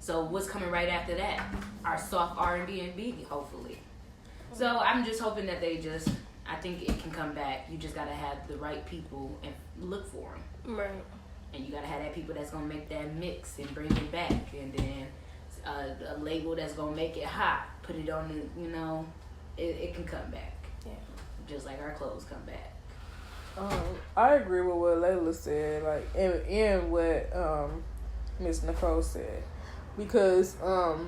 Speaker 3: So what's coming right after that? Our soft R&B and B, hopefully. So I'm just hoping that I think it can come back. You just gotta have the right people and look for them.
Speaker 5: Right.
Speaker 3: And you gotta have that people that's gonna make that mix and bring it back, and then a label that's gonna make it hot, put it on the, it can come back.
Speaker 5: Yeah.
Speaker 3: Just like our clothes come back.
Speaker 1: I agree with what Layla said, like, and what Miss Nicole said, because I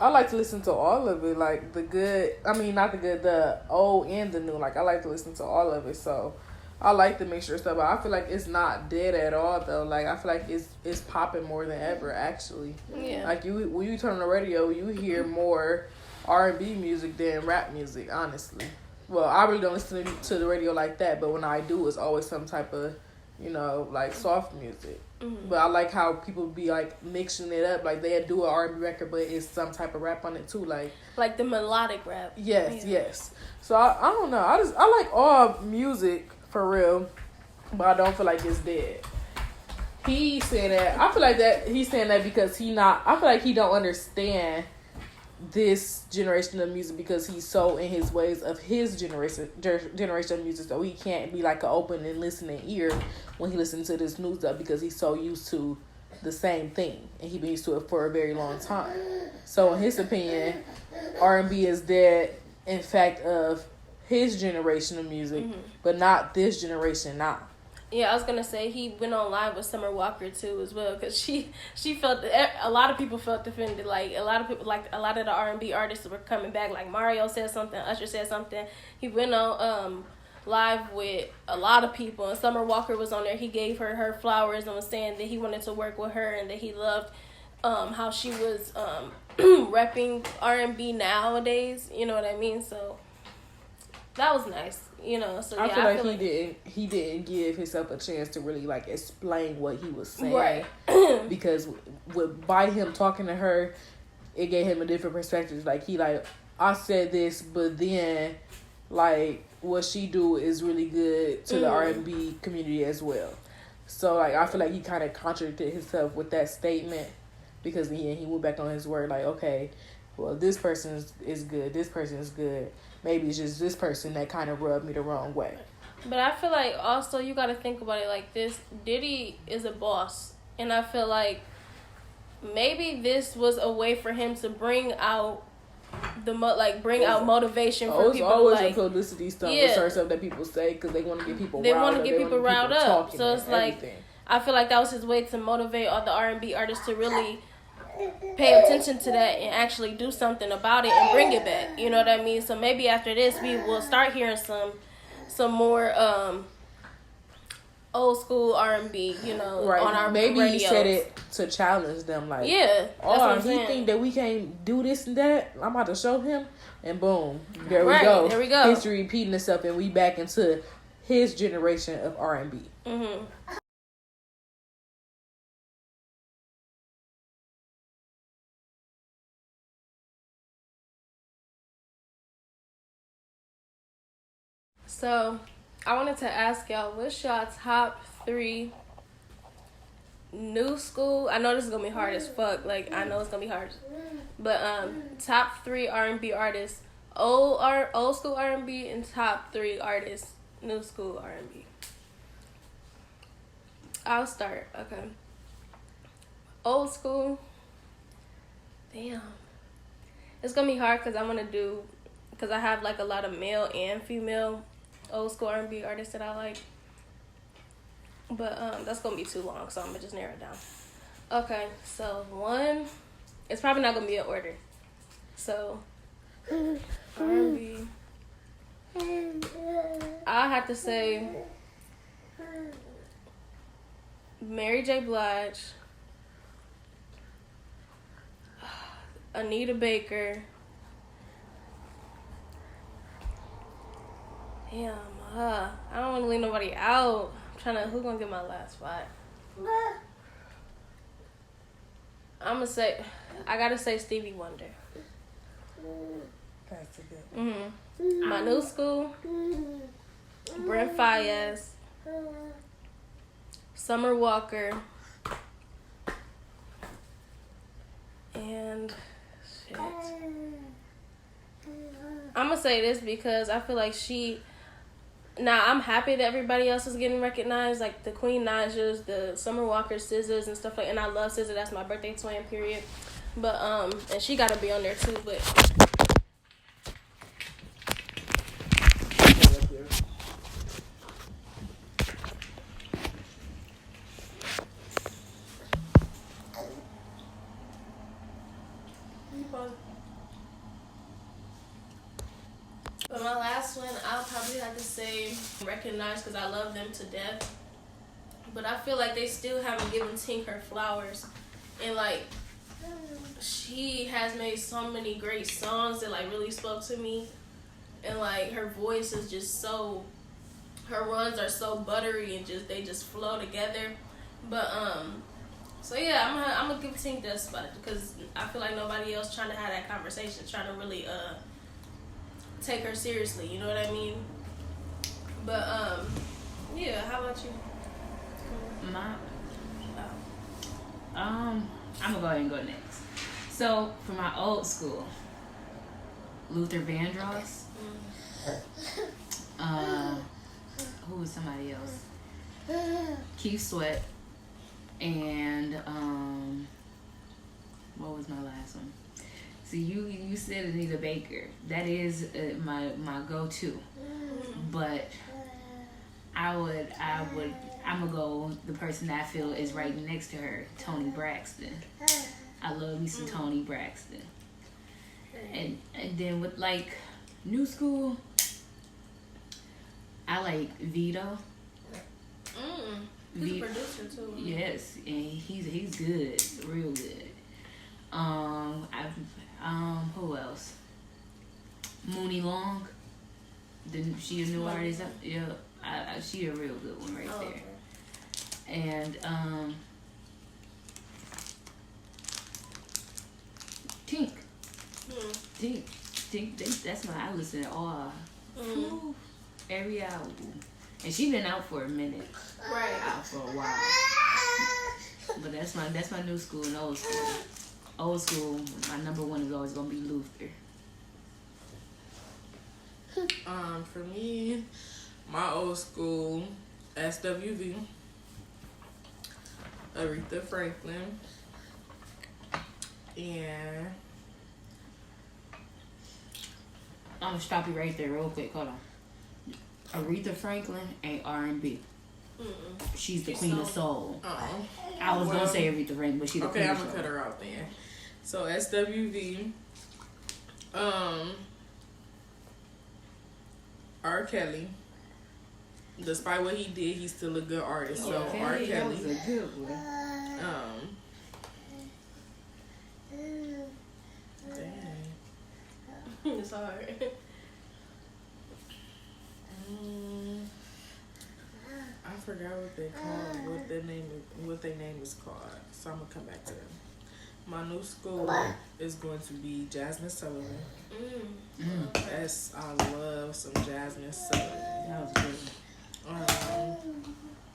Speaker 1: like to listen to all of it, like the old and the new. Like I like to listen to all of it, so I like the mixture stuff. But I feel like it's not dead at all, though. Like I feel like it's popping more than ever, actually.
Speaker 5: Yeah.
Speaker 1: Like when you turn on the radio, you hear more R&B music than rap music, honestly. Well, I really don't listen to the radio like that, but when I do, it's always some type of, like soft music. Mm-hmm. But I like how people be like mixing it up, like they do an R&B record, but it's some type of rap on it too,
Speaker 5: like the melodic rap.
Speaker 1: Yes. So I don't know. I like all music for real, but I don't feel like it's dead. He's saying that. I feel like that he's saying that because I feel like he don't understand this generation of music because he's so in his ways of his generation of music, so he can't be like an open and listening ear when he listens to this new stuff because he's so used to the same thing and he's been used to it for a very long time. So in his opinion, R&B is dead in fact of his generation of music, but not this generation now.
Speaker 5: Yeah, I was gonna say he went on live with Summer Walker too as well, because she felt, a lot of people felt offended. Like a lot of people, like a lot of the R&B artists were coming back. Like Mario said something, Usher said something. He went on live with a lot of people, and Summer Walker was on there. He gave her flowers and was saying that he wanted to work with her and that he loved how she was repping R&B nowadays. You know what I mean? So that was nice. You know, so yeah,
Speaker 1: I feel like he didn't give himself a chance to really like explain what he was saying,
Speaker 5: right?
Speaker 1: Because by him talking to her, it gave him a different perspective. Like he like, I said this, but then like what she do is really good to the R&B community as well. So like I feel like he kind of contradicted himself with that statement, because he went back on his word. Like, okay, well, this person is good. This person is good. Maybe it's just this person that kind of rubbed me the wrong way.
Speaker 5: But I feel like also you got to think about it like this. Diddy is a boss. And I feel like maybe this was a way for him to bring out motivation for people.
Speaker 1: It's always a publicity stunt with certain stuff that people say because they want to get people riled up.
Speaker 5: So it's like, I feel like that was his way to motivate all the R&B artists to really pay attention to that and actually do something about it and bring it back. You know what I mean? So maybe after this we will start hearing some more old school R&B, you know,
Speaker 1: right.
Speaker 5: on our
Speaker 1: maybe
Speaker 5: radios.
Speaker 1: He said it to challenge them, like,
Speaker 5: yeah, that's
Speaker 1: he think that we can't do this and that. I'm about to show him, and boom, there we go. History repeating itself, and we back into his generation of R&B.
Speaker 5: So, I wanted to ask y'all, what's y'all top 3 new school? I know this is gonna be hard as fuck. Like, I know it's gonna be hard, but top 3 R&B artists, old school R&B, and top 3 artists, new school R&B. I'll start. Okay. Old school. Damn. It's gonna be hard because I have like a lot of male and female old school R&B artists that I like, but that's gonna be too long, so I'm gonna just narrow it down. Okay, so 1, it's probably not gonna be in order. So R&B, I have to say Mary J. Blige, Anita Baker. Damn, I don't want to leave nobody out. I'm trying to, who's going to get my last spot? I'm going to say, I got to say Stevie Wonder.
Speaker 1: That's a good one.
Speaker 5: My new school, Brent Faiyaz, Summer Walker, and shit. I'm going to say this because I feel like now, I'm happy that everybody else is getting recognized, like the Queen Najas, the Summer Walker, SZA, and stuff like that. And I love SZA. That's my birthday twin, period. But, and she got to be on there, too. But my last one, I'll probably have to say recognize because I love them to death. But I feel like they still haven't given Tink her flowers. And like, she has made so many great songs that like really spoke to me. And like, her voice is just so, her runs are so buttery and they just flow together. But so yeah, I'm gonna give Tink that spot because I feel like nobody else trying to have that conversation, trying to really take her seriously, you know what I mean? But yeah, how about you?
Speaker 3: I'm gonna go ahead and go next. So for my old school, Luther Vandross. Who was somebody else? Keith Sweat. And what was my last one? So you said Anita Baker. That is my go-to. But I'm gonna go the person that I feel is right next to her, Toni Braxton. I love me some Toni Braxton. And then with like new school, I like Vito.
Speaker 5: He's a producer too.
Speaker 3: Yes, and he's good, real good. Who else? Mooney Long. She a new artist. Yeah, she a real good one right there. Okay. And Tink. Tink. That's why I listen to all. Every album. And she been out for a minute.
Speaker 5: Right.
Speaker 3: Out for a while. But that's my new school and old school. Old school, my number one is always gonna be Luther.
Speaker 1: For me, my old school, SWV, Aretha Franklin, and
Speaker 3: I'm gonna stop you right there real quick. Hold on. Aretha Franklin ain't R&B. She's the queen of soul. I was gonna say Aretha Franklin, but she's the queen of soul.
Speaker 1: Okay, I'm gonna cut her out then. So SWV, R. Kelly. Despite what he did, he's still a good artist. So R. Kelly.
Speaker 3: That was a good one.
Speaker 1: Dang.
Speaker 5: It's hard.
Speaker 1: I forgot what they called, what their name is called. So I'm gonna come back to them. My new school is going to be Jasmine Sullivan. Yes, I love some Jasmine Sullivan.
Speaker 3: That was good.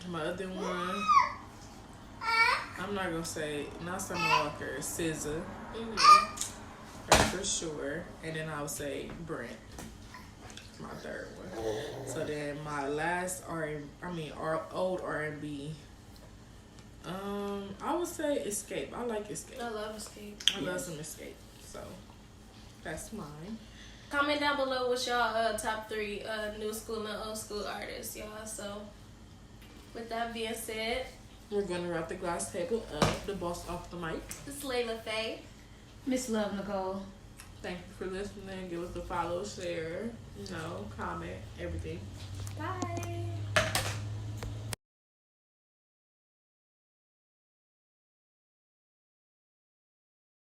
Speaker 1: My other one, I'm not gonna say not Summer Walker, SZA, for sure, and then I'll say Brent. My third one. So then my last old R&B. I would say Escape. I like Escape.
Speaker 5: I love Escape.
Speaker 1: I love some Escape. So that's mine.
Speaker 5: Comment down below what's y'all top 3 new school and old school artists, y'all. So with that being said,
Speaker 1: We're gonna wrap the glass table up. The boss off the mic.
Speaker 5: this is Layla Faye.
Speaker 3: Miss Love Nicole.
Speaker 1: Thank you for listening. Give us a follow, share, comment, everything.
Speaker 5: Bye.